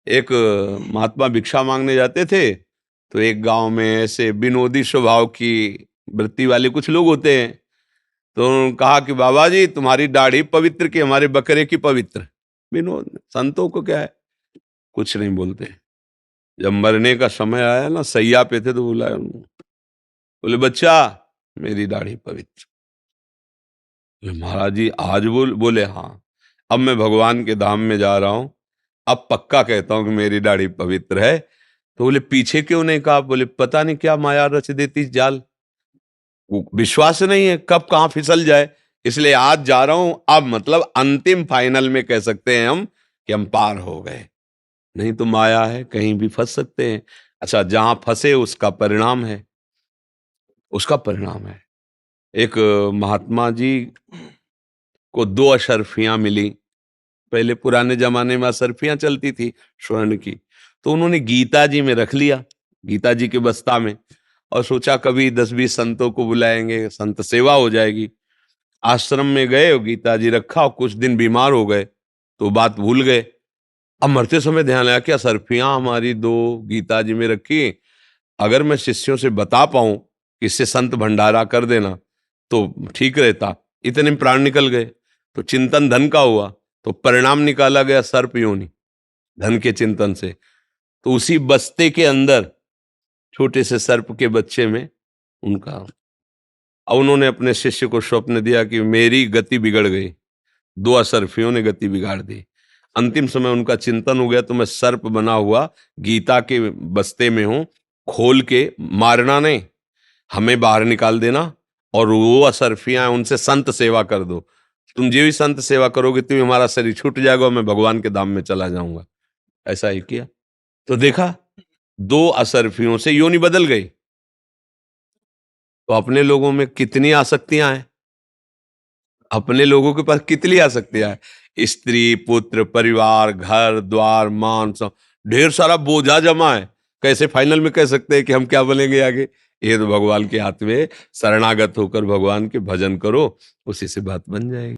एक महात्मा भिक्षा मांगने जाते थे, तो एक गांव में ऐसे विनोदी स्वभाव की वृत्ति वाले कुछ लोग होते हैं। तो उन्होंने कहा कि बाबा जी तुम्हारी दाढ़ी पवित्र कि हमारे बकरे की पवित्र। विनोद, संतों को क्या है, कुछ नहीं बोलते। जब मरने का समय आया ना, सैया पे थे, तो बुलाया उन्होंने, बोले बच्चा मेरी दाढ़ी पवित्र। बोले महाराज जी आज बोले हाँ, अब मैं भगवान के धाम में जा रहा हूं, अब पक्का कहता हूं कि मेरी दाढ़ी पवित्र है। तो बोले पीछे क्यों नहीं कहा? बोले पता नहीं क्या माया रच देती जाल, वो विश्वास नहीं है कब कहां फिसल जाए, इसलिए आज जा रहा हूं। अब मतलब अंतिम फाइनल में कह सकते हैं हम कि हम पार हो गए। नहीं तो माया है, कहीं भी फंस सकते हैं। अच्छा, जहां फंसे उसका परिणाम है, उसका परिणाम है। एक महात्मा जी को दो अशर्फियां मिली। पहले पुराने जमाने में अशर्फियां चलती थी स्वर्ण की, तो उन्होंने गीता जी में रख लिया, गीता जी के बस्ता में, और सोचा कभी 10-20 संतों को बुलाएंगे, संत सेवा हो जाएगी। आश्रम में गए और गीता जी रखा, और कुछ दिन बीमार हो गए तो बात भूल गए। अब मरते समय ध्यान आया कि अशर्फियां हमारी दो गीता जी में रखी, अगर मैं शिष्यों से बता पाऊं कि इससे संत भंडारा कर देना तो ठीक रहता। इतने में प्राण निकल गए। तो चिंतन धन का हुआ, तो परिणाम निकाला गया सर्प योनि, धन के चिंतन से। तो उसी बस्ते के अंदर छोटे से सर्प के बच्चे में उनका, अब उन्होंने अपने शिष्य को स्वप्न दिया कि मेरी गति बिगड़ गई, दो असर्फियों ने गति बिगाड़ दी। अंतिम समय उनका चिंतन हो गया, तो मैं सर्प बना हुआ गीता के बस्ते में हूं, खोल के मारना नहीं, हमें बाहर निकाल देना, और वो असरफियां हैं उनसे संत सेवा कर दो। तुम जो भी संत सेवा करोगे तुम्हें हमारा शरीर छूट जाएगा और मैं भगवान के धाम में चला जाऊंगा। ऐसा ही किया, तो देखा दो असरफियों से योनि बदल गई। तो अपने लोगों में कितनी आसक्तियां हैं, अपने लोगों के पास कितनी आसक्तियां हैं, स्त्री पुत्र परिवार घर द्वार मान सब, ढेर सारा बोझा जमा है। कैसे फाइनल में कह सकते हैं कि हम क्या बनेंगे आगे? ये तो भगवान के हाथ में है। शरणागत होकर भगवान के भजन करो, उसी से बात बन जाएगी।